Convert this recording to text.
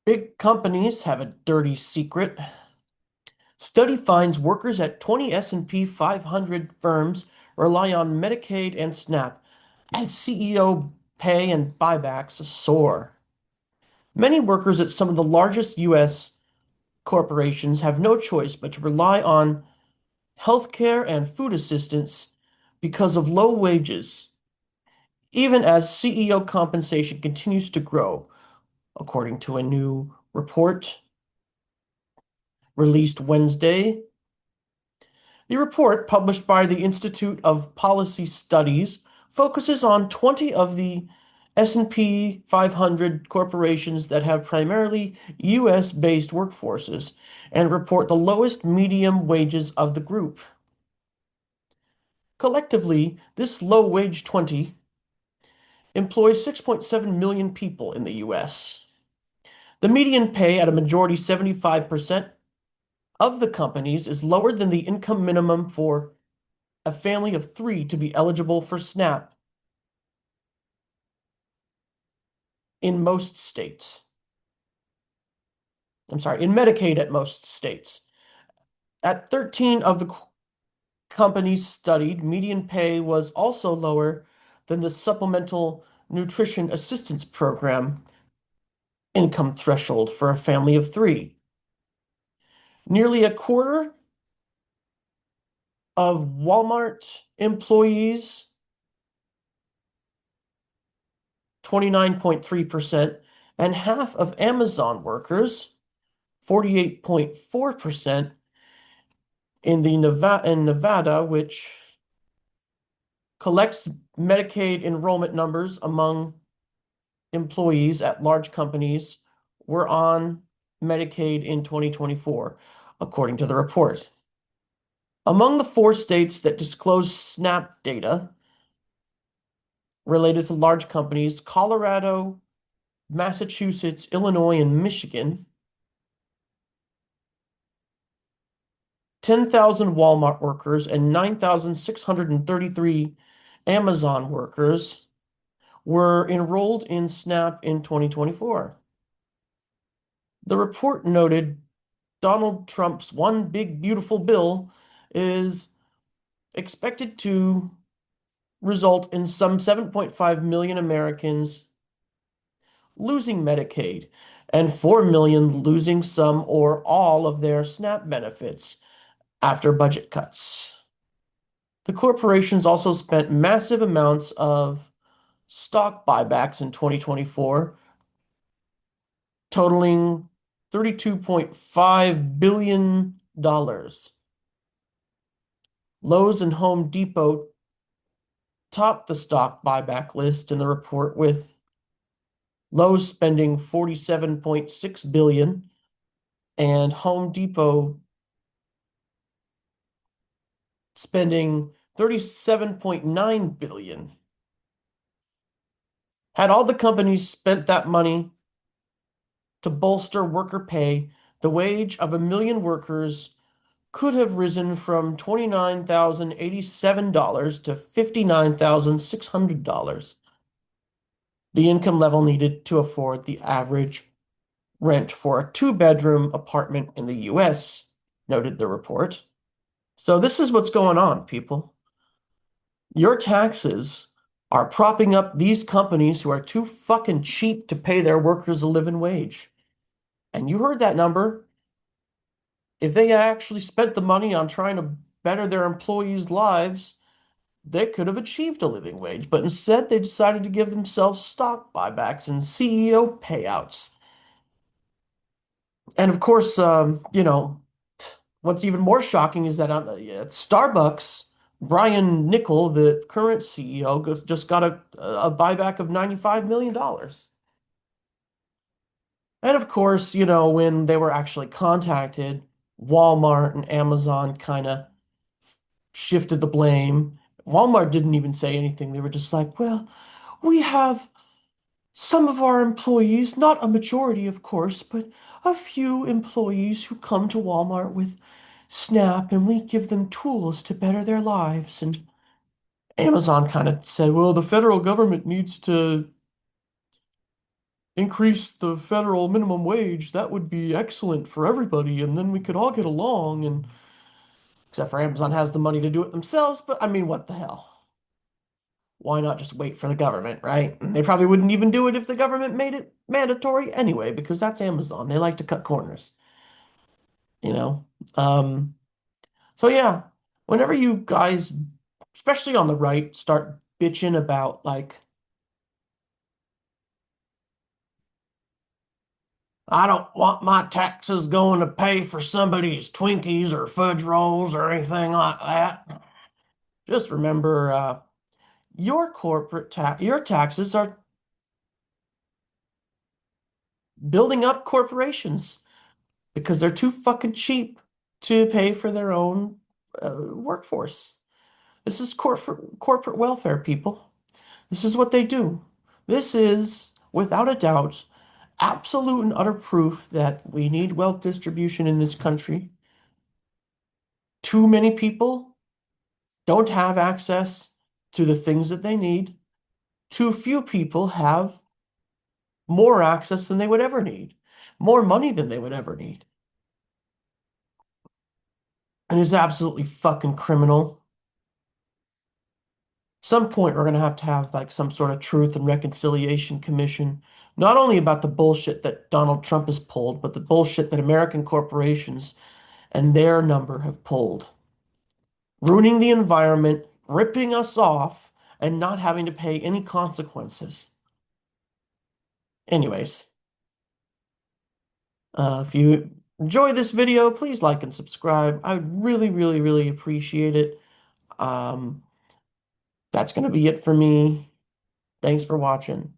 Big companies have a dirty secret. Study finds workers at 20 S&P 500 firms rely on Medicaid and SNAP as CEO pay and buybacks soar. Many workers at some of the largest U.S. corporations have no choice but to rely on healthcare and food assistance because of low wages, even as CEO compensation continues to grow, according to a new report released Wednesday. The report, published by the Institute of Policy Studies, focuses on 20 of the S&P 500 corporations that have primarily US-based workforces and report the lowest medium wages of the group. Collectively, this low-wage 20 employs 6.7 million people in the US. The median pay at a majority 75% of the companies is lower than the income minimum for a family of three to be eligible for SNAP in most states. I'm sorry, in Medicaid at most states. At 13 of the companies studied, median pay was also lower than the Supplemental Nutrition Assistance Program income threshold for a family of three. Nearly a quarter of Walmart employees, 29.3%, and half of Amazon workers, 48.4%, in Nevada, which collects Medicaid enrollment numbers among employees at large companies, were on Medicaid in 2024, according to the report. Among the four states that disclose SNAP data related to large companies, Colorado, Massachusetts, Illinois, and Michigan, 10,000 Walmart workers and 9,633 Amazon workers were enrolled in SNAP in 2024. The report noted Donald Trump's One Big Beautiful Bill is expected to result in some 7.5 million Americans losing Medicaid and 4 million losing some or all of their SNAP benefits after budget cuts. The corporations also spent massive amounts of stock buybacks in 2024, totaling $32.5 billion. Lowe's and Home Depot topped the stock buyback list in the report, with Lowe's spending $47.6 billion and Home Depot spending $37.9 billion. Had all the companies spent that money to bolster worker pay, the wage of a million workers could have risen from $29,087 to $59,600, the income level needed to afford the average rent for a two-bedroom apartment in the US, noted the report. So this is what's going on, people. Your taxes are propping up these companies who are too fucking cheap to pay their workers a living wage. And you heard that number. If they actually spent the money on trying to better their employees' lives, they could have achieved a living wage. But instead, they decided to give themselves stock buybacks and CEO payouts. And of course, what's even more shocking is that at Starbucks, Brian Niccol, the current CEO, just got a buyback of $95 million. And of course, when they were actually contacted, Walmart and Amazon kind of shifted the blame. Walmart didn't even say anything. They were just like, well, we have some of our employees, not a majority, of course, but a few employees who come to Walmart with SNAP, and we give them tools to better their lives. And Amazon kind of said, well, the federal government needs to increase the federal minimum wage. That would be excellent for everybody, and then we could all get along. And except for Amazon has the money to do it themselves, but I mean, what the hell? Why not just wait for the government, right? And they probably wouldn't even do it if the government made it mandatory anyway, because that's Amazon. They like to cut corners, you know? Um, so yeah, whenever you guys, especially on the right, start bitching about like, I don't want my taxes going to pay for somebody's Twinkies or fudge rolls or anything like that. Just remember, your taxes are building up corporations because they're too fucking cheap to pay for their own workforce. This is corporate welfare, people. This is what they do. This is, without a doubt, absolute and utter proof that we need wealth distribution in this country. Too many people don't have access to the things that they need. Too few people have more access than they would ever need, more money than they would ever need. And it's absolutely fucking criminal. Some point we're going to have like some sort of truth and reconciliation commission, not only about the bullshit that Donald Trump has pulled, but the bullshit that American corporations and their number have pulled, ruining the environment, ripping us off, and not having to pay any consequences. Anyways, if you enjoy this video, please like and subscribe. I would really, really, really appreciate it. Um, that's going to be it for me. Thanks for watching.